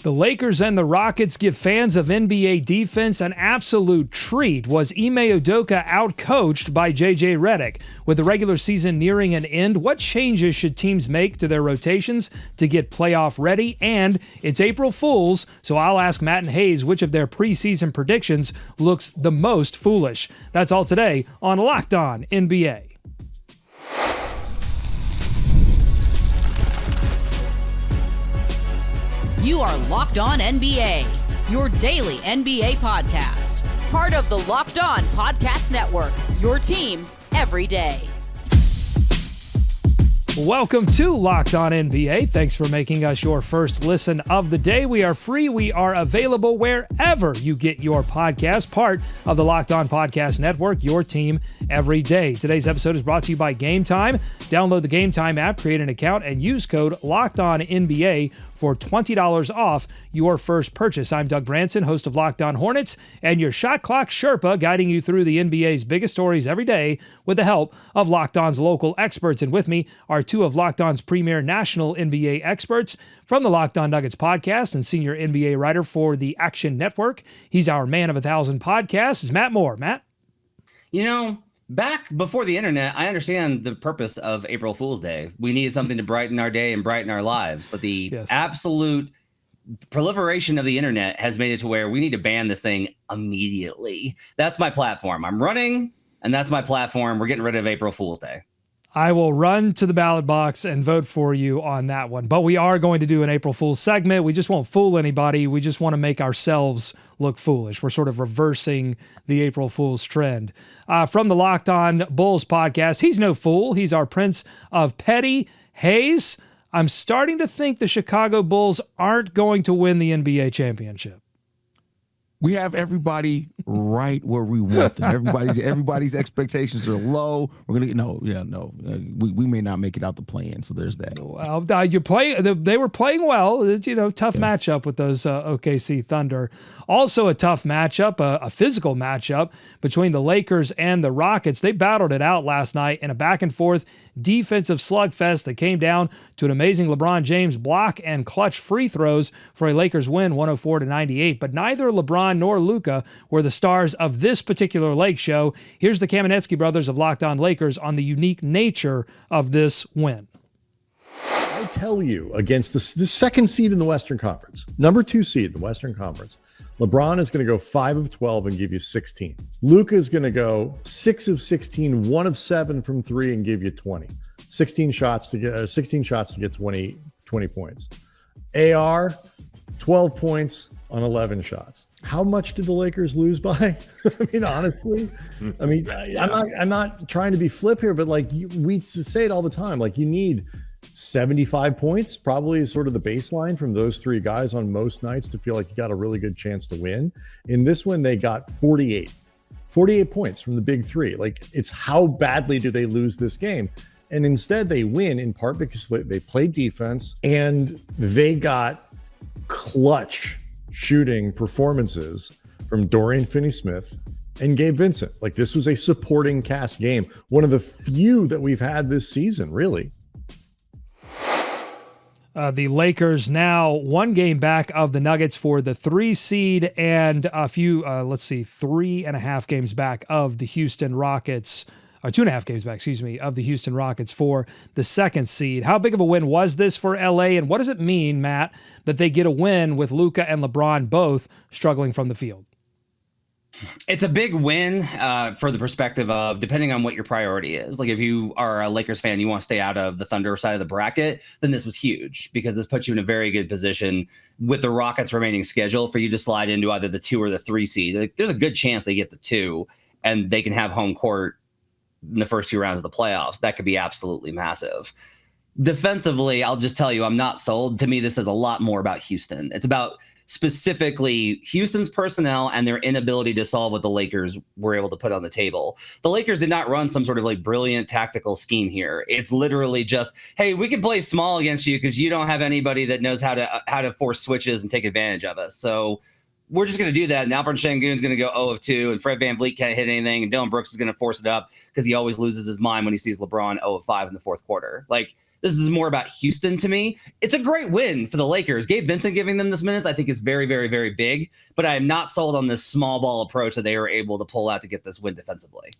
The Lakers and the Rockets give fans of NBA defense an absolute treat. Was Ime Udoka outcoached by JJ Redick? With the regular season nearing an end, what changes should teams make to their rotations to get playoff ready? And it's April Fools, so I'll ask Matt and Haize which of their preseason predictions looks the most foolish. That's all today on Locked On NBA. You are Locked On NBA, your daily NBA podcast. Part of the Locked On Podcast Network, your team every day. Welcome to Locked On NBA. Thanks for making us your first listen of the day. We are free. We are available wherever you get your podcast. Part of the Locked On Podcast Network, your team every day. Today's episode is brought to you by Game Time. Download the Game Time app, create an account, and use code LOCKEDONNBA for $20 off your first purchase. I'm Doug Branson, host of Locked On Hornets, and your Shot Clock Sherpa, guiding you through the NBA's biggest stories every day with the help of Locked On's local experts. And with me are two of Locked On's premier national NBA experts from the Locked On Nuggets podcast and senior NBA writer for the Action Network. He's our man of 1,000 podcasts. It's Matt Moore. Matt? You know, back before the internet, I understand the purpose of April Fool's Day. We needed something to brighten our day and brighten our lives. But the absolute proliferation of the internet has made it to where we need to ban this thing immediately. That's my platform. I'm running, and that's my platform. We're getting rid of April Fool's Day. I will run to the ballot box and vote for you on that one. But we are going to do an April Fool's segment. We just won't fool anybody. We just want to make ourselves look foolish. We're sort of reversing the April Fool's trend. From the Locked On Bulls podcast, he's no fool. He's our Prince of Petty. Haize, I'm starting to think the Chicago Bulls aren't going to win the NBA championship. We have everybody right where we want them. Everybody's expectations are low. We're gonna we may not make it out the play-in, so there's that. Well, they were playing well. Tough matchup with those OKC Thunder. Also a tough matchup, a physical matchup between the Lakers and the Rockets. They battled it out last night in a back and forth defensive slugfest that came down to an amazing LeBron James block and clutch free throws for a Lakers win, 104-98. But neither LeBron nor Luka were the stars of this particular Lake show. Here's the Kamenetsky brothers of Locked On Lakers on the unique nature of this win. I tell you, against the second seed in the Western Conference, number 2 seed in the Western Conference, LeBron is going to go 5 of 12 and give you 16. Luka is going to go 6 of 16, 1 of 7 from 3 and give you 20. 16 shots to get 20 points. AR, 12 points on 11 shots. How much did the Lakers lose by? I mean, honestly, I'm not trying to be flip here, but we say it all the time. You need 75 points probably is sort of the baseline from those 3 guys on most nights to feel like you got a really good chance to win. In this one, they got 48 points from the big 3. It's how badly do they lose this game? And instead they win in part because they played defense and they got clutch shooting performances from Dorian Finney-Smith and Gabe Vincent. This was a supporting cast game. One of the few that we've had this season, really. The Lakers now 1 game back of the Nuggets for the 3 seed and a few, 3.5 games back of the Houston Rockets, or 2.5 games back, of the Houston Rockets for the 2nd seed. How big of a win was this for LA, and what does it mean, Matt, that they get a win with Luka and LeBron both struggling from the field? It's a big win for the perspective of depending on what your priority is. If you are a Lakers fan, you want to stay out of the Thunder side of the bracket, then this was huge because this puts you in a very good position with the Rockets' remaining schedule for you to slide into either the 2 or the 3 seed. There's a good chance they get the 2 and they can have home court in the first 2 rounds of the playoffs. That could be absolutely massive. Defensively, I'll just tell you, I'm not sold. To me, this is a lot more about Houston. It's about specifically Houston's personnel and their inability to solve what the Lakers were able to put on the table. The Lakers did not run some sort of brilliant tactical scheme here. It's literally just, hey, we can play small against you because you don't have anybody that knows how to force switches and take advantage of us. So we're just going to do that. And Alperen Sengun's going to go 0 of 2, and Fred VanVleet can't hit anything, and Dylan Brooks is going to force it up because he always loses his mind when he sees LeBron 0 of 5 in the fourth quarter. This is more about Houston to me. It's a great win for the Lakers. Gabe Vincent giving them this minutes, I think, is very, very, very big. But I am not sold on this small ball approach that they were able to pull out to get this win defensively.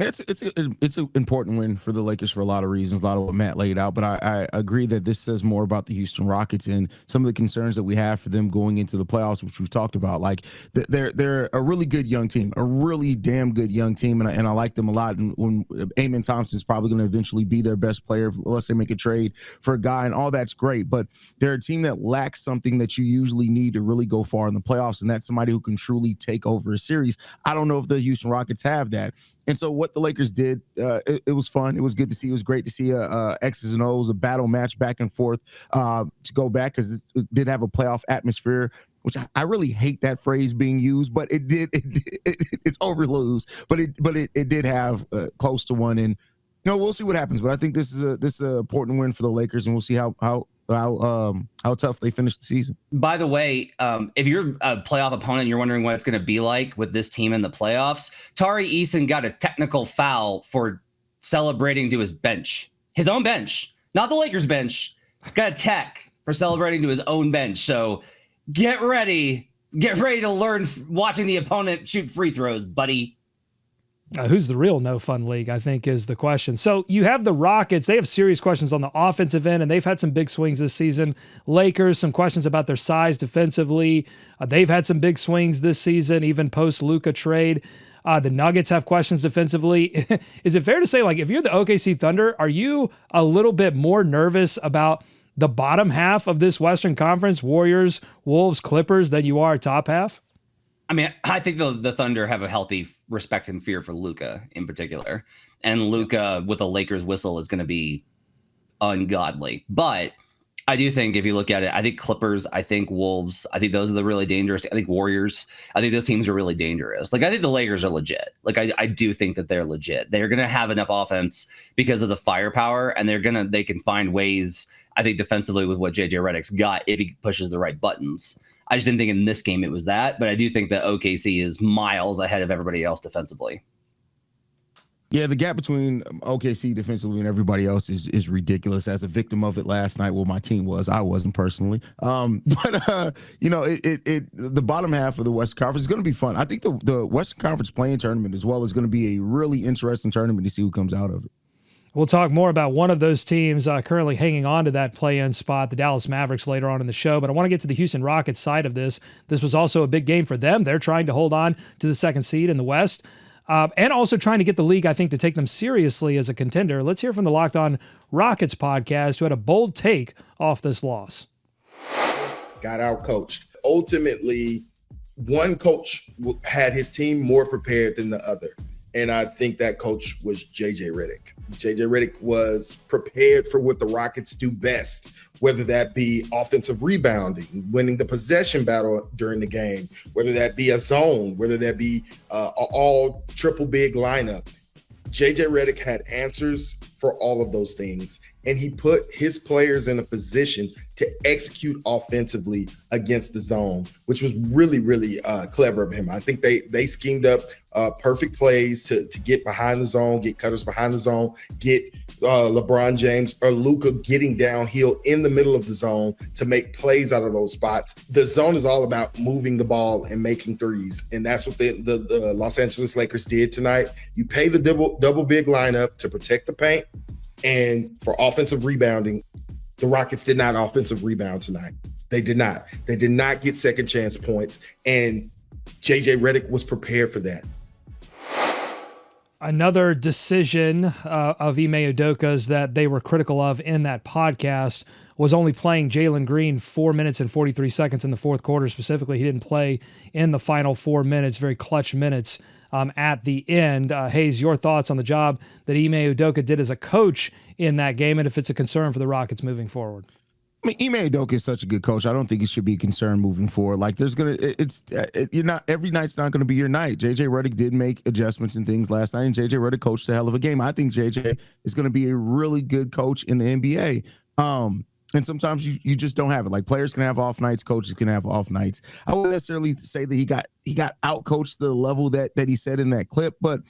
It's an important win for the Lakers for a lot of reasons, a lot of what Matt laid out. But I agree that this says more about the Houston Rockets and some of the concerns that we have for them going into the playoffs, which we've talked about. Like they're a really good young team, a really damn good young team, and I like them a lot. And when Amen Thompson's probably going to eventually be their best player, unless they make a trade for a guy, and all that's great. But they're a team that lacks something that you usually need to really go far in the playoffs, and that's somebody who can truly take over a series. I don't know if the Houston Rockets have that. And so what the Lakers did, it was fun. It was good to see. It was great to see X's and O's, a battle match back and forth to go back, because it did have a playoff atmosphere, which I really hate that phrase being used, but it's overused. But it did have close to one, and we'll see what happens. But I think this is an important win for the Lakers, and we'll see how tough they finish the season. By the way, if you're a playoff opponent and you're wondering what it's going to be like with this team in the playoffs, Tari Eason got a technical foul for celebrating to his bench, his own bench, not the Lakers bench. Got a tech for celebrating to his own bench. So get ready to learn watching the opponent shoot free throws, buddy. Who's the real no fun league, I think, is the question. So you have the Rockets. They have serious questions on the offensive end, and they've had some big swings this season. Lakers, some questions about their size defensively. They've had some big swings this season, even post-Luka trade. The Nuggets have questions defensively. Is it fair to say, like, if you're the OKC Thunder, are you a little bit more nervous about the bottom half of this Western Conference, Warriors, Wolves, Clippers, than you are top half? I mean, I think the Thunder have a healthy respect and fear for Luka in particular. And Luka with a Lakers whistle is going to be ungodly. But I do think if you look at it, I think Clippers, I think Wolves, I think those are the really dangerous. I think Warriors, I think those teams are really dangerous. Like, I think the Lakers are legit. Like, I do think that they're legit. They're going to have enough offense because of the firepower, and they can find ways, I think, defensively with what JJ Redick's got if he pushes the right buttons. I just didn't think in this game it was that, but I do think that OKC is miles ahead of everybody else defensively. Yeah, the gap between OKC defensively and everybody else is ridiculous. As a victim of it last night, well, my team was. I wasn't personally. The bottom half of the Western Conference is going to be fun. I think the Western Conference playing tournament as well is going to be a really interesting tournament to see who comes out of it. We'll talk more about one of those teams currently hanging on to that play-in spot, the Dallas Mavericks, later on in the show. But I want to get to the Houston Rockets side of this. This was also a big game for them. They're trying to hold on to the second seed in the West, and also trying to get the league, I think, to take them seriously as a contender. Let's hear from the Locked On Rockets podcast, who had a bold take off this loss. Got outcoached. Ultimately, one coach had his team more prepared than the other. And I think that coach was JJ Redick. JJ Redick was prepared for what the Rockets do best, whether that be offensive rebounding, winning the possession battle during the game, whether that be a zone, whether that be all triple big lineup. JJ Redick had answers for all of those things, and he put his players in a position to execute offensively against the zone, which was really, really clever of him. I think they schemed up perfect plays to get behind the zone, get cutters behind the zone, get LeBron James or Luka getting downhill in the middle of the zone to make plays out of those spots. The zone is all about moving the ball and making threes, and that's what the Los Angeles Lakers did tonight. You pay the double big lineup to protect the paint, and for offensive rebounding, the Rockets did not offensive rebound tonight. They did not. They did not get second chance points, and JJ Redick was prepared for that. Another decision of Ime Udoka's that they were critical of in that podcast was only playing Jalen Green 4 minutes and 43 seconds in the fourth quarter. Specifically, he didn't play in the final 4 minutes, very clutch minutes at the end. Haize, your thoughts on the job that Ime Udoka did as a coach in that game, and if it's a concern for the Rockets moving forward? I mean, Ime Udoka is such a good coach. I don't think it should be a concern moving forward. Like, you're not, every night's not going to be your night. JJ Redick did make adjustments and things last night, and JJ Redick coached a hell of a game. I think JJ is going to be a really good coach in the NBA. And sometimes you just don't have it. Like, players can have off nights, coaches can have off nights. I wouldn't necessarily say that he got out coached to the level that he said in that clip, but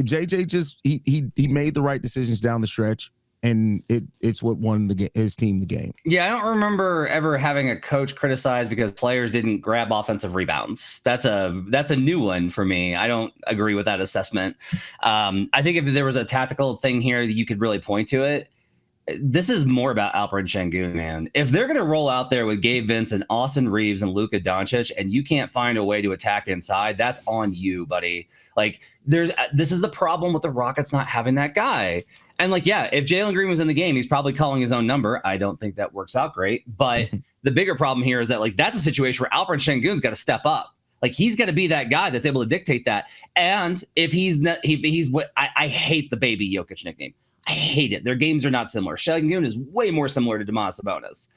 JJ just he made the right decisions down the stretch. and it's what won his team the game. Yeah, I don't remember ever having a coach criticized because players didn't grab offensive rebounds. That's a new one for me. I don't agree with that assessment. I think if there was a tactical thing here that you could really point to it, this is more about Alperen Şengün, man. If they're going to roll out there with Gabe Vincent, Austin Reeves, and Luka Doncic, and you can't find a way to attack inside, that's on you, buddy. Like, this is the problem with the Rockets not having that guy. And like, yeah, if Jalen Green was in the game, he's probably calling his own number. I don't think that works out great. But the bigger problem here is that, like, that's a situation where Alperen Şengün's got to step up. Like, he's got to be that guy that's able to dictate that. And if he's not, he's what I hate the baby Jokic nickname. I hate it. Their games are not similar. Şengün is way more similar to Domantas Sabonis.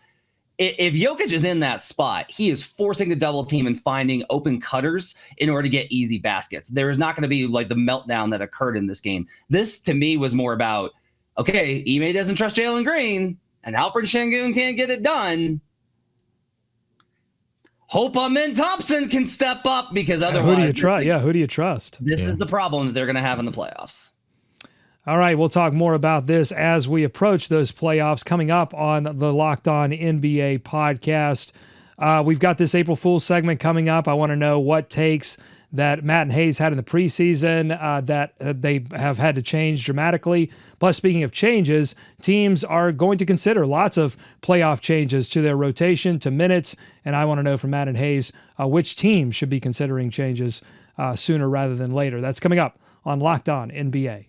If Jokic is in that spot, he is forcing the double team and finding open cutters in order to get easy baskets. There is not going to be like the meltdown that occurred in this game. This, to me, was more about, okay, Ime doesn't trust Jalen Green, and Alperen Şengün can't get it done. Hope Amin Thompson can step up, because otherwise, who do you trust? Yeah, who do you trust? This is the problem that they're going to have in the playoffs. All right, we'll talk more about this as we approach those playoffs coming up on the Locked On NBA podcast. We've got this April Fool's segment coming up. I want to know what takes that Matt and Haize had in the preseason that they have had to change dramatically. Plus, speaking of changes, teams are going to consider lots of playoff changes to their rotation, to minutes, and I want to know from Matt and Haize which team should be considering changes sooner rather than later. That's coming up on Locked On NBA.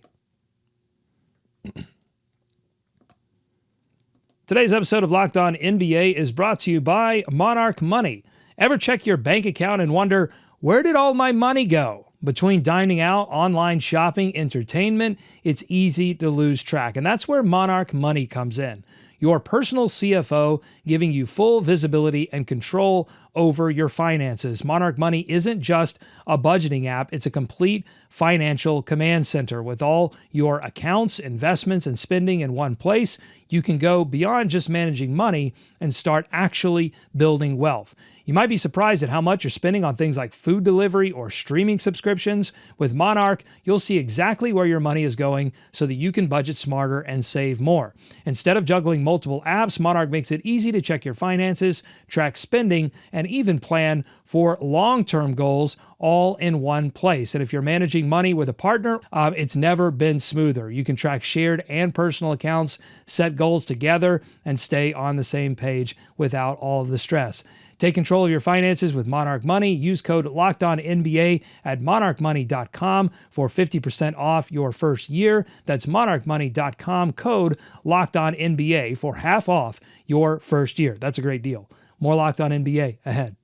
Today's episode of Locked On NBA is brought to you by Monarch Money. Ever check your bank account and wonder, where did all my money go? Between dining out, online shopping, entertainment, it's easy to lose track. And that's where Monarch Money comes in. Your personal CFO giving you full visibility and control over your finances. Monarch Money isn't just a budgeting app, it's a complete financial command center. With all your accounts, investments, and spending in one place, you can go beyond just managing money and start actually building wealth. You might be surprised at how much you're spending on things like food delivery or streaming subscriptions. With Monarch, you'll see exactly where your money is going so that you can budget smarter and save more. Instead of juggling multiple apps, Monarch makes it easy to check your finances, track spending, and even plan for long-term goals all in one place. And if you're managing money with a partner, it's never been smoother. You can track shared and personal accounts, set goals together, and stay on the same page without all of the stress. Take control of your finances with Monarch Money. Use code LOCKEDONNBA at monarchmoney.com for 50% off your first year. That's monarchmoney.com, code LOCKEDONNBA for half off your first year. That's a great deal. More Locked On NBA ahead.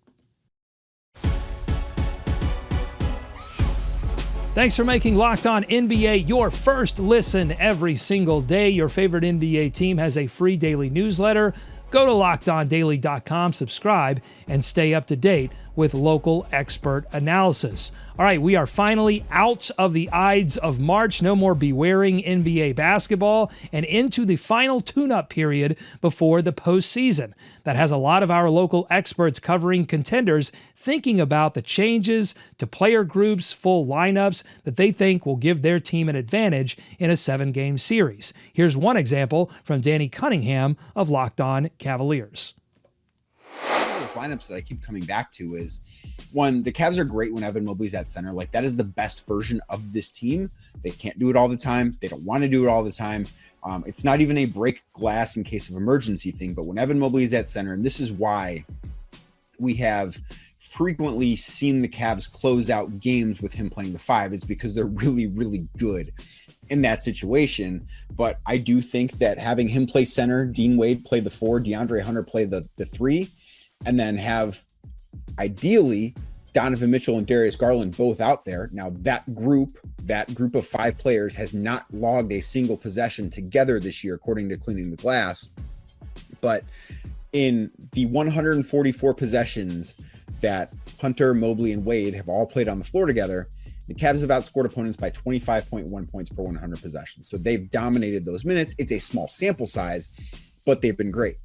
Thanks for making Locked On NBA your first listen every single day. Your favorite NBA team has a free daily newsletter. Go to LockedOnDaily.com, subscribe, and stay up to date with local expert analysis. All right, we are finally out of the Ides of March. No more be-wearing NBA basketball, and into the final tune-up period before the postseason. That has a lot of our local experts covering contenders thinking about the changes to player groups, full lineups that they think will give their team an advantage in a 7-game series. Here's one example from Danny Cunningham of Locked On Cavaliers. Lineups that I keep coming back to is, one, the Cavs are great when Evan Mobley's at center. Like, that is the best version of this team. They can't do it all the time. They don't want to do it all the time. It's not even a break glass in case of emergency thing, but when Evan Mobley is at center, and this is why we have frequently seen the Cavs close out games with him playing the 5, it's because they're really, really good in that situation. But I do think that having him play center, Dean Wade play the 4, DeAndre Hunter play the 3, and then have ideally Donovan Mitchell and Darius Garland both out there. Now that group of 5 players has not logged a single possession together this year, according to Cleaning the Glass. But in the 144 possessions that Hunter, Mobley, and Wade have all played on the floor together, the Cavs have outscored opponents by 25.1 points per 100 possessions. So they've dominated those minutes. It's a small sample size, but they've been great.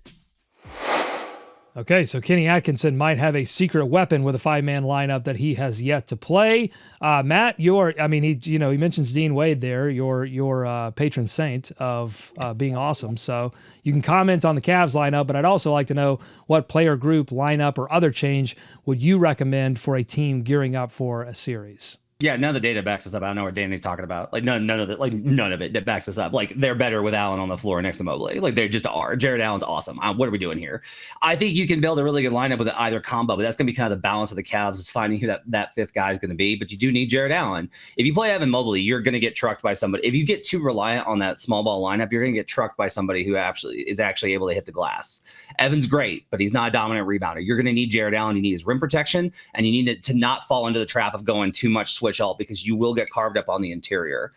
Okay, so Kenny Atkinson might have a secret weapon with a 5-man lineup that he has yet to play. Matt, he mentions Dean Wade there, your patron saint of being awesome. So you can comment on the Cavs lineup, but I'd also like to know what player group, lineup, or other change would you recommend for a team gearing up for a series? Yeah, none of the data backs us up. I don't know what Danny's talking about. Like none of it that backs us up. Like they're better with Allen on the floor next to Mobley. Like they just are. Jared Allen's awesome. What are we doing here? I think you can build a really good lineup with either combo, but that's going to be kind of the balance of the Cavs is finding who that fifth guy is going to be. But you do need Jared Allen. If you play Evan Mobley, you're going to get trucked by somebody. If you get too reliant on that small ball lineup, you're going to get trucked by somebody who is actually able to hit the glass. Evan's great, but he's not a dominant rebounder. You're going to need Jared Allen. You need his rim protection, and you need to not fall into the trap of going too much switch alt because you will get carved up on the interior.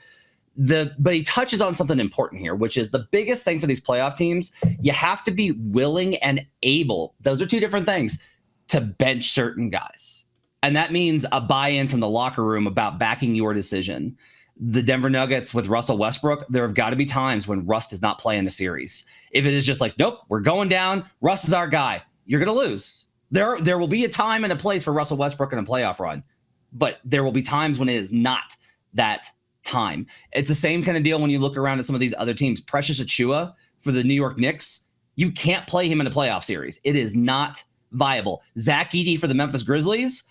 But he touches on something important here, which is the biggest thing for these playoff teams. You have to be willing and able. Those are two different things to bench certain guys. And that means a buy-in from the locker room about backing your decision. The Denver Nuggets with Russell Westbrook, there have got to be times when Russ does not play in the series. If it is just like, nope, we're going down, Russ is our guy, you're going to lose. There will be a time and a place for Russell Westbrook in a playoff run, but there will be times when it is not that time. It's the same kind of deal when you look around at some of these other teams. Precious Achiuwa for the New York Knicks, you can't play him in a playoff series. It is not viable. Zach Edey for the Memphis Grizzlies,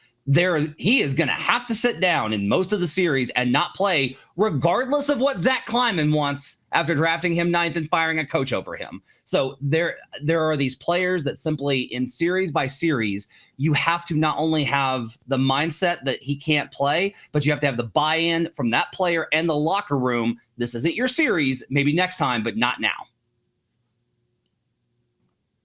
he is going to have to sit down in most of the series and not play, regardless of what Zach Kleiman wants after drafting him 9th and firing a coach over him. So there are these players that simply, in series by series, you have to not only have the mindset that he can't play, but you have to have the buy-in from that player and the locker room. This isn't your series, maybe next time, but not now.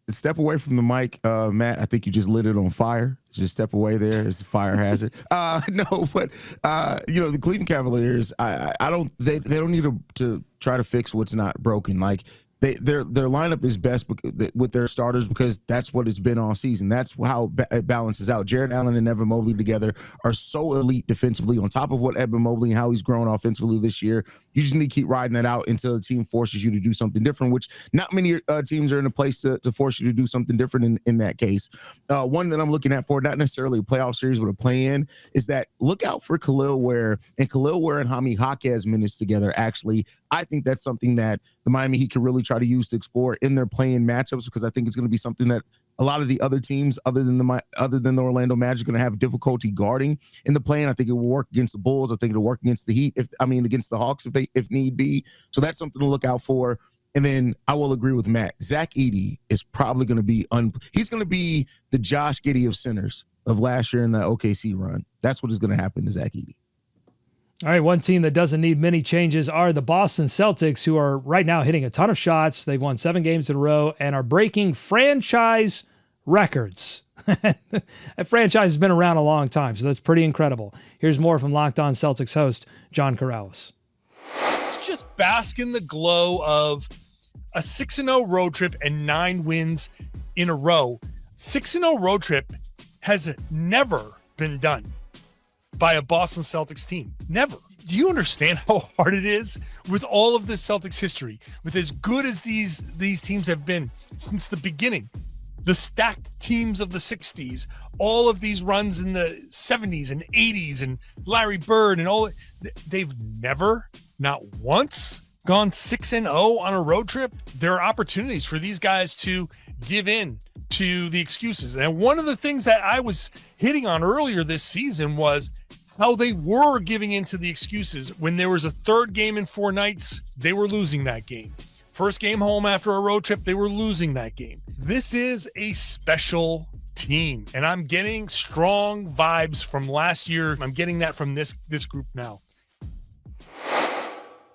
Step away from the mic, Matt. I think you just lit it on fire. Just step away there. It's a fire hazard. The Cleveland Cavaliers, they don't need to try to fix what's not broken. Like their lineup is best with their starters because that's what it's been all season. That's how it balances out. Jared Allen and Evan Mobley together are so elite defensively. On top of what Evan Mobley and how he's grown offensively this year, you just need to keep riding that out until the team forces you to do something different, which not many teams are in a place to force you to do something different in that case. One that I'm looking at for, not necessarily a playoff series, but a play-in, is that look out for Khalil Ware and Jaime Jaquez minutes together. Actually, I think that's something that the Miami Heat can really try to use to explore in their play-in matchups because I think it's going to be something that a lot of the other teams, other than the Orlando Magic, are going to have difficulty guarding in the play-in. I think it will work against the Bulls. I think it'll work against the Heat. Against the Hawks if need be. So that's something to look out for. And then I will agree with Matt. Zach Edey is probably going to be he's going to be the Josh Giddey of centers of last year in the OKC run. That's what is going to happen to Zach Edey. All right, one team that doesn't need many changes are the Boston Celtics, who are right now hitting a ton of shots. They've won 7 games in a row and are breaking franchise records. That franchise has been around a long time, so that's pretty incredible. Here's more from Locked On Celtics host John Karalis. Let's just bask in the glow of a 6-0 road trip and 9 wins in a row. 6-0 road trip has never been done by a Boston Celtics team. Never. Do you understand how hard it is with all of this Celtics history, with as good as these teams have been since the beginning? The stacked teams of the 60s, all of these runs in the 70s and 80s and Larry Bird and all, they've never, not once, gone 6-0 on a road trip. There are opportunities for these guys to give in to the excuses. And one of the things that I was hitting on earlier this season was how they were giving into the excuses. When there was a third game in 4 nights, they were losing that game. First game home after a road trip, they were losing that game. This is a special team, and I'm getting strong vibes from last year. I'm getting that from this group now.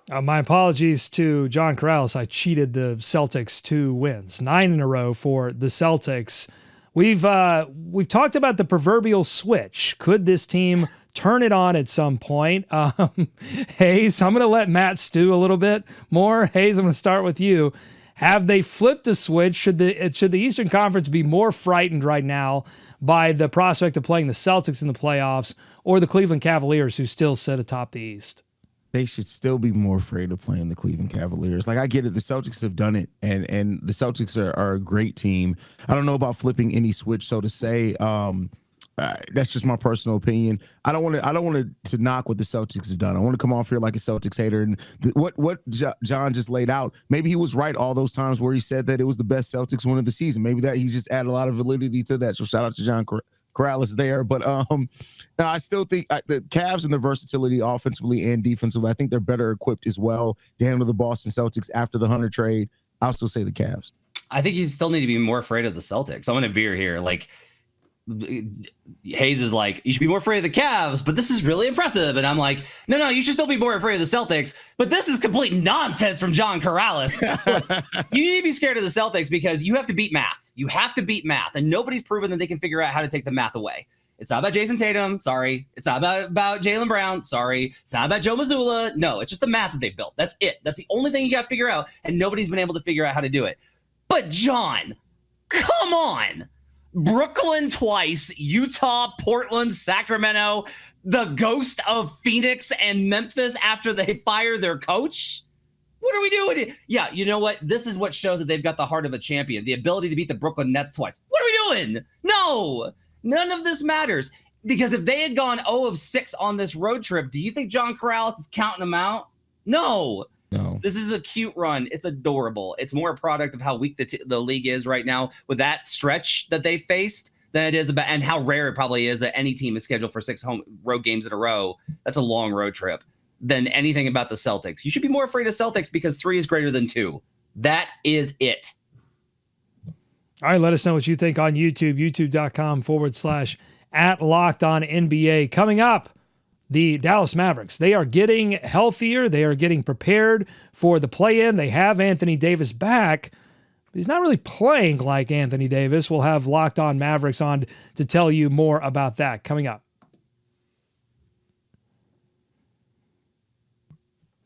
My apologies to John Karalis. I cheated the Celtics 2 wins, 9 in a row for the Celtics. We've talked about the proverbial switch. Could this team turn it on at some point? Haize, I'm going to let Matt stew a little bit more. Haize, I'm going to start with you. Have they flipped the switch? Should the Eastern Conference be more frightened right now by the prospect of playing the Celtics in the playoffs or the Cleveland Cavaliers, who still sit atop the East? they should still be more afraid of playing the Cleveland Cavaliers. Like, I get it. The Celtics have done it, and the Celtics are a great team. I don't know about flipping any switch, so to say. That's just my personal opinion. I don't want to knock what the Celtics have done. I want to come off here like a Celtics hater. And what John just laid out, maybe he was right all those times where he said that it was the best Celtics win of the season. Maybe that he's just added a lot of validity to that. So shout out to John Karalis there. But I still think the Cavs and their versatility offensively and defensively, I think they're better equipped as well to handle the Boston Celtics after the Hunter trade. I'll still say the Cavs. I think you still need to be more afraid of the Celtics. I'm going to veer here. Like, Haize is like, you should be more afraid of the Cavs, but this is really impressive. And I'm like, no, you should still be more afraid of the Celtics, but this is complete nonsense from John Karalis. You need to be scared of the Celtics because you have to beat math. You have to beat math, and nobody's proven that they can figure out how to take the math away. It's not about Jason Tatum. Sorry. It's not about Jaylen Brown. Sorry. It's not about Joe Mazzulla. No, it's just the math that they built. That's it. That's the only thing you got to figure out, and nobody's been able to figure out how to do it. But John, come on. Brooklyn twice, Utah, Portland, Sacramento, the ghost of Phoenix and Memphis after they fire their coach. What are we doing? Yeah, you know what? This is what shows that they've got the heart of a champion, the ability to beat the Brooklyn Nets twice. What are we doing? No, none of this matters. Because if they had gone 0 of 6 on this road trip, do you think John Karalis is counting them out? No. This is a cute run. It's adorable. It's more a product of how weak the league is right now with that stretch that they faced than it is about, and how rare it probably is that any team is scheduled for 6 home road games in a row. That's a long road trip. Than anything about the Celtics. You should be more afraid of Celtics because 3 is greater than 2. That is it. All right, let us know what you think on YouTube, youtube.com/@LockedOnNBA. Coming up, the Dallas Mavericks. They are getting healthier. They are getting prepared for the play-in. They have Anthony Davis back. But he's not really playing like Anthony Davis. We'll have Locked On Mavericks on to tell you more about that coming up.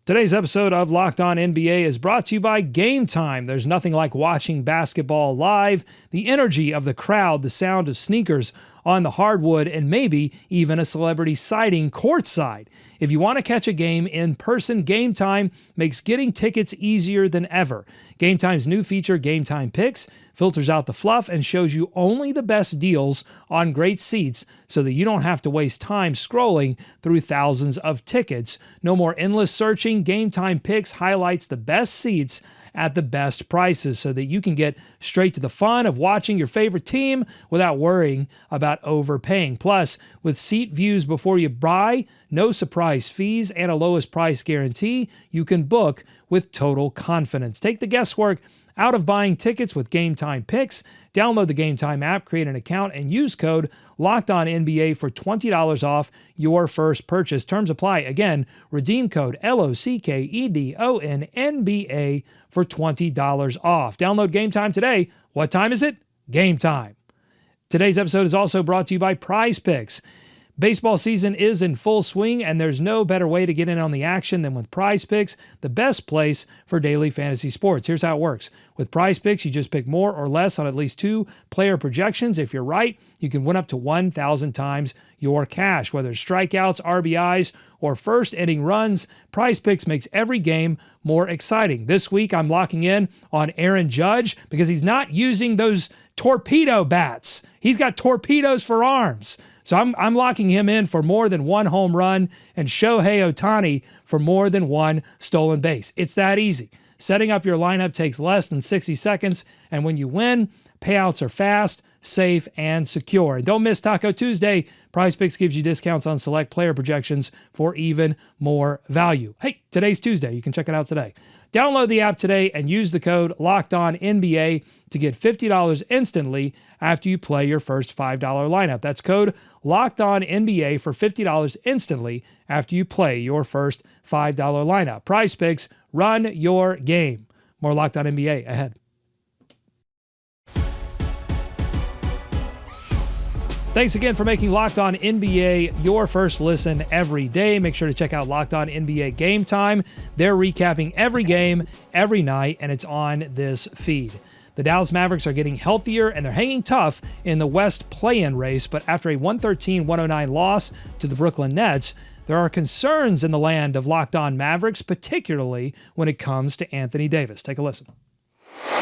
Today's episode of Locked On NBA is brought to you by Game Time. There's nothing like watching basketball live. The energy of the crowd, the sound of sneakers on the hardwood, and maybe even a celebrity sighting courtside. If you want to catch a game in person, Game Time makes getting tickets easier than ever. Game Time's new feature, Game Time Picks, filters out the fluff and shows you only the best deals on great seats so that you don't have to waste time scrolling through thousands of tickets. No more endless searching. Game Time Picks highlights the best seats at the best prices so that you can get straight to the fun of watching your favorite team without worrying about overpaying. Plus, with seat views before you buy, no surprise fees, and a lowest price guarantee, you can book with total confidence. Take the guesswork out of buying tickets with Game Time Picks. Download the Game Time app, create an account, and use code LOCKEDONNBA for $20 off your first purchase. Terms apply. Again, redeem code LOCKEDONNBA for $20 off. Download Game Time today. What time is it? Game time. Today's episode is also brought to you by Prize Picks. Baseball season is in full swing, and there's no better way to get in on the action than with Prize Picks, the best place for daily fantasy sports. Here's how it works. With Prize Picks, you just pick more or less on at least 2 player projections. If you're right, you can win up to 1,000 times your cash. Whether it's strikeouts, RBIs, or first inning runs, Prize Picks makes every game more exciting. This week, I'm locking in on Aaron Judge because he's not using those torpedo bats. He's got torpedoes for arms. So I'm locking him in for more than 1 home run and Shohei Ohtani for more than 1 stolen base. It's that easy. Setting up your lineup takes less than 60 seconds, and when you win, payouts are fast, safe, and secure. And don't miss Taco Tuesday. Prize Picks gives you discounts on select player projections for even more value. Hey, today's Tuesday. You can check it out today. Download the app today and use the code LOCKEDONNBA to get $50 instantly after you play your first $5 lineup. That's code LOCKEDONNBA for $50 instantly after you play your first $5 lineup. Prize Picks, run your game. More Locked On NBA ahead. Thanks again for making Locked On NBA your first listen every day. Make sure to check out Locked On NBA Game Time. They're recapping every game, every night, and it's on this feed. The Dallas Mavericks are getting healthier, and they're hanging tough in the West play-in race, but after a 113-109 loss to the Brooklyn Nets, there are concerns in the land of Locked On Mavericks, particularly when it comes to Anthony Davis. Take a listen.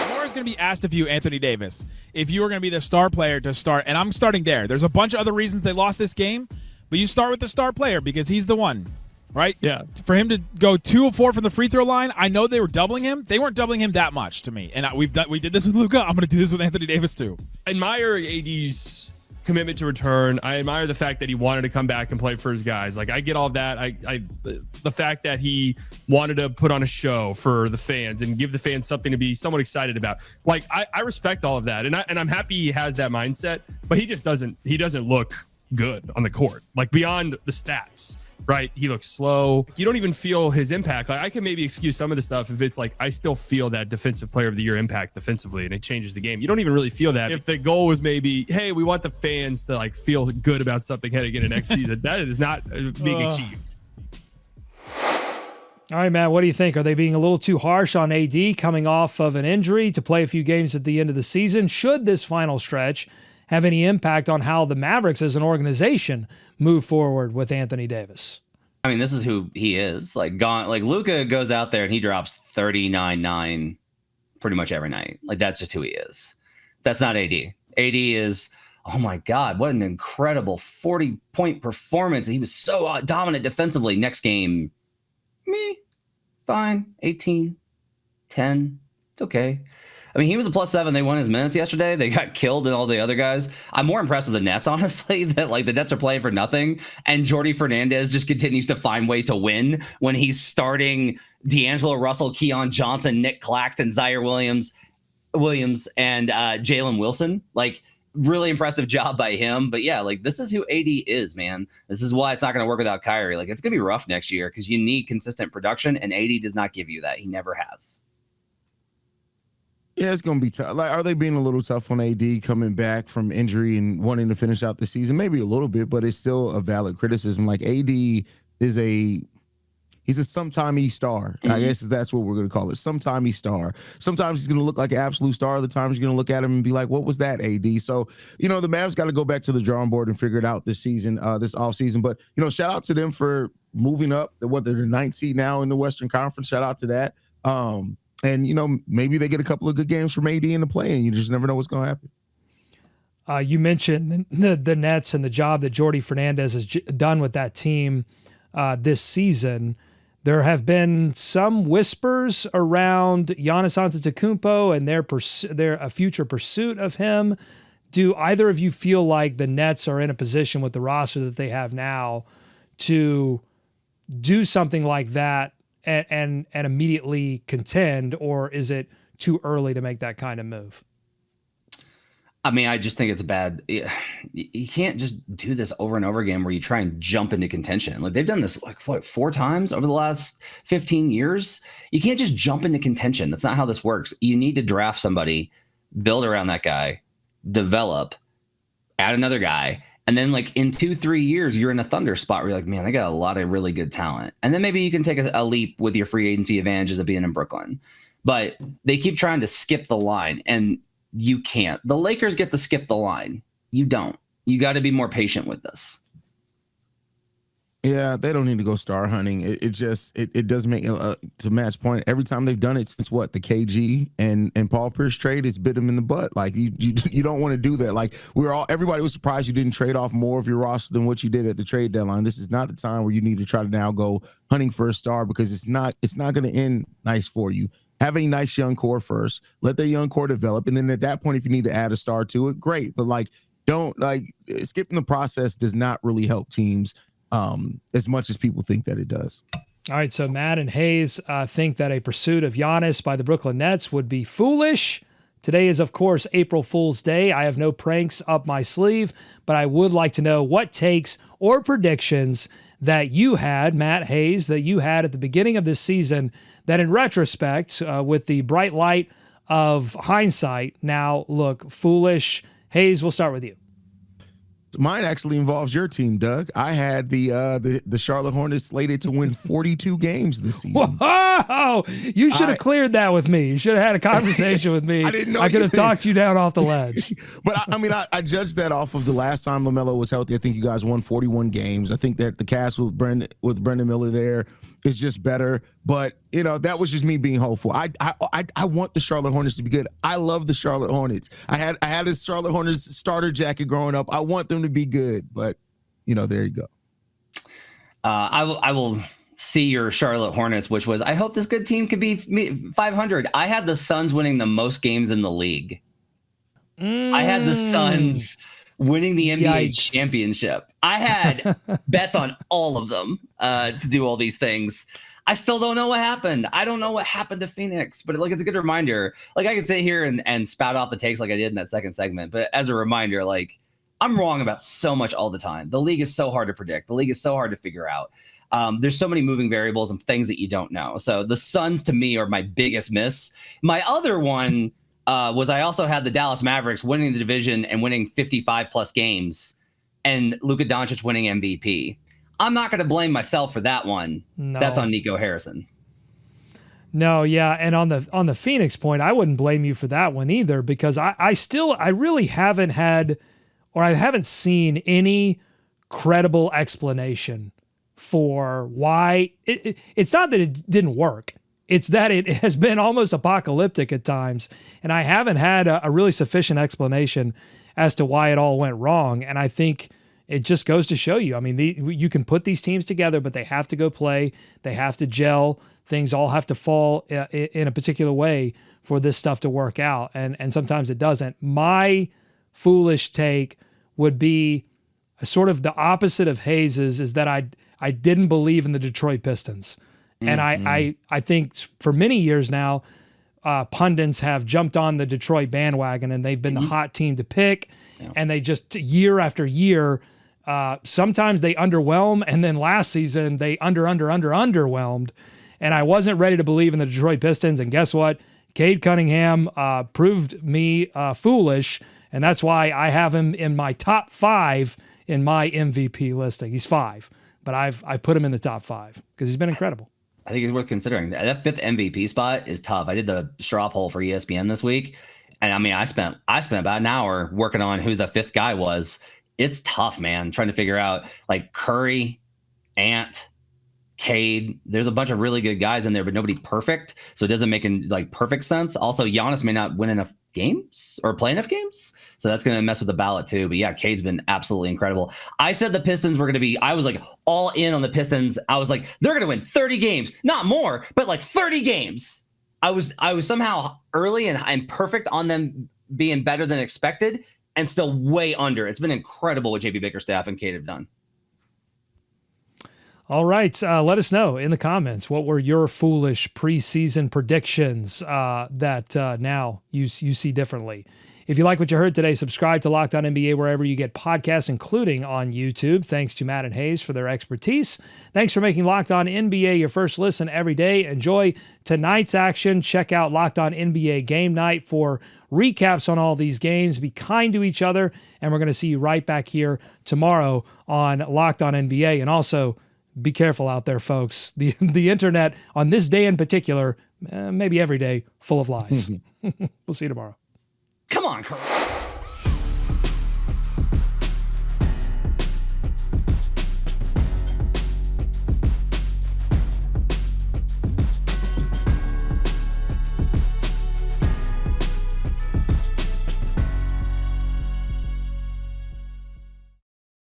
Laura's going to be asked of you, Anthony Davis, if you were going to be the star player to start, and I'm starting there. There's a bunch of other reasons they lost this game, but you start with the star player because he's the one, right? Yeah. For him to go 2 of 4 from the free throw line, I know they were doubling him. They weren't doubling him that much to me, and we did this with Luka. I'm going to do this with Anthony Davis too. I admire AD's commitment to return. I admire the fact that he wanted to come back and play for his guys. Like, I get all of that. The fact that he wanted to put on a show for the fans and give the fans something to be somewhat excited about. Like, I respect all of that, and I'm happy he has that mindset. But he just doesn't look good on the court. Like, beyond the stats, right? He looks slow. You don't even feel his impact. Like, I can maybe excuse some of the stuff if it's like I still feel that defensive player of the year impact defensively, and it changes the game. You don't even really feel that. If the goal was maybe, hey, we want the fans to like feel good about something heading into next season, that is not being achieved. All right, Matt, what do you think? Are they being a little too harsh on AD coming off of an injury to play a few games at the end of the season? Should this final stretch have any impact on how the Mavericks as an organization move forward with Anthony Davis? I mean, this is who he is. Like Luka goes out there and he drops 39-9 pretty much every night. Like, that's just who he is. That's not AD. AD is, oh my God, what an incredible 40-point performance. He was so dominant defensively. Next game, fine, 18, 10. It's okay. I mean, he was a +7. They won his minutes yesterday. They got killed and all the other guys. I'm more impressed with the Nets, honestly, that like the Nets are playing for nothing. And Jordi Fernandez just continues to find ways to win when he's starting D'Angelo Russell, Keon Johnson, Nick Claxton, Zaire Williams, and Jalen Wilson. Like, really impressive job by him. But yeah, like, this is who AD is, man. This is why it's not going to work without Kyrie. Like, it's going to be rough next year because you need consistent production, and AD does not give you that. He never has. Yeah, it's going to be tough. Like, are they being a little tough on AD coming back from injury and wanting to finish out the season? Maybe a little bit, but it's still a valid criticism. Like, AD is he's a sometime-y star. Mm-hmm. I guess that's what we're going to call it. Sometime-y star. Sometimes he's going to look like an absolute star. Other times you're going to look at him and be like, what was that, AD? So, the Mavs got to go back to the drawing board and figure it out this season, this offseason. But, shout out to them for moving up. They're the 9th seed now in the Western Conference. Shout out to that. And, maybe they get a couple of good games from AD in the play, and you just never know what's going to happen. You mentioned the Nets and the job that Jordi Fernandez has done with that team this season. There have been some whispers around Giannis Antetokounmpo and their future pursuit of him. Do either of you feel like the Nets are in a position with the roster that they have now to do something like that and immediately contend, or is it too early to make that kind of move? I mean, I just think it's bad. You can't just do this over and over again where you try and jump into contention. Like, they've done this 4 times over the last 15 years. You can't just jump into contention. That's not how this works. You need to draft somebody, build around that guy, develop, add another guy. And then, like, in 2-3 years, you're in a Thunder spot where you're like, man, they got a lot of really good talent. And then maybe you can take a leap with your free agency advantages of being in Brooklyn. But they keep trying to skip the line, and you can't. The Lakers get to skip the line. You don't. You got to be more patient with this. Yeah, they don't need to go star hunting. It does make, to Matt's point, every time they've done it since the KG and Paul Pierce trade, it's bit them in the butt. Like, you don't want to do that. Like, everybody was surprised you didn't trade off more of your roster than what you did at the trade deadline. This is not the time where you need to try to now go hunting for a star, because it's not going to end nice for you. Have a nice young core first. Let the young core develop, and then at that point, if you need to add a star to it, great. But skipping the process does not really help teams as much as people think that it does. All right, so Matt and Haize think that a pursuit of Giannis by the Brooklyn Nets would be foolish. Today is, of course, April Fool's Day. I have no pranks up my sleeve, but I would like to know what takes or predictions that you had, Matt Haize, that you had at the beginning of this season that in retrospect, with the bright light of hindsight, now look foolish. Haize, we'll start with you. Mine actually involves your team, Doug. I had the Charlotte Hornets slated to win 42 games this season. Whoa! You should have cleared that with me. You should have had a conversation with me. I didn't know I could have talked you down off the ledge. But I judged that off of the last time LaMelo was healthy. I think you guys won 41 games. I think that the cast with Brendan Miller there is just better. But that was just me being hopeful. I want the Charlotte Hornets to be good. I love the Charlotte Hornets. I had a Charlotte Hornets starter jacket growing up. I want them to be good. But there you go. I will see your Charlotte Hornets, which was, I hope this good team could be 500. I had the Suns winning the most games in the league. I had the Suns winning the NBA championship. I had bets on all of them to do all these things. I still don't know what happened. I don't know what happened to Phoenix, but it's a good reminder. I could sit here and spout off the takes like I did in that second segment, but as a reminder, I'm wrong about so much all the time. The league is so hard to predict. The league is so hard to figure out. There's so many moving variables and things that you don't know. So the Suns to me are my biggest miss. My other one was I also had the Dallas Mavericks winning the division and winning 55 plus games and Luka Doncic winning MVP. I'm not going to blame myself for that one. No. That's on Nico Harrison. No, yeah, and on the Phoenix point, I wouldn't blame you for that one either, because I really haven't had, or I haven't seen any credible explanation for why it's not that it didn't work. It's that it has been almost apocalyptic at times, and I haven't had a really sufficient explanation as to why it all went wrong. And I think it just goes to show you. I mean, you can put these teams together, but they have to go play. They have to gel. Things all have to fall in a particular way for this stuff to work out, and sometimes it doesn't. My foolish take would be sort of the opposite of Haize's, is that I didn't believe in the Detroit Pistons. And I think for many years now, pundits have jumped on the Detroit bandwagon, and they've been the hot team to pick. Yeah. And they just, year after year, sometimes they underwhelm, and then last season they underwhelmed. And I wasn't ready to believe in the Detroit Pistons. And guess what? Cade Cunningham proved me foolish, and that's why I have him in my top 5 in my MVP listing. He's 5, but I've put him in the top 5 because he's been incredible. I think it's worth considering. That 5th MVP spot is tough. I did the straw poll for ESPN this week, and I mean, I spent about an hour working on who the 5th guy was. It's tough, man, trying to figure out Curry, Ant, Cade. There's a bunch of really good guys in there, but nobody perfect, so it doesn't make perfect sense. Also, Giannis may not win enough games or play enough games, so that's going to mess with the ballot too. But yeah, Cade's been absolutely incredible. I said the Pistons were going to be, I was all in on the Pistons. I was they're going to win 30 games, not more, but 30 games. I was somehow early and perfect on them being better than expected, and still way under. It's been incredible what JB Bickerstaff and Cade have done. All right. Let us know in the comments, what were your foolish preseason predictions that now you see differently. If you like what you heard today, subscribe to Locked On NBA wherever you get podcasts, including on YouTube. Thanks to Matt and Haize for their expertise. Thanks for making Locked On NBA your first listen every day. Enjoy tonight's action. Check out Locked On NBA Game Night for recaps on all these games. Be kind to each other, and we're going to see you right back here tomorrow on Locked On NBA. And also, be careful out there, folks. The internet on this day in particular, maybe every day, full of lies. We'll see you tomorrow. Come on, Karalis.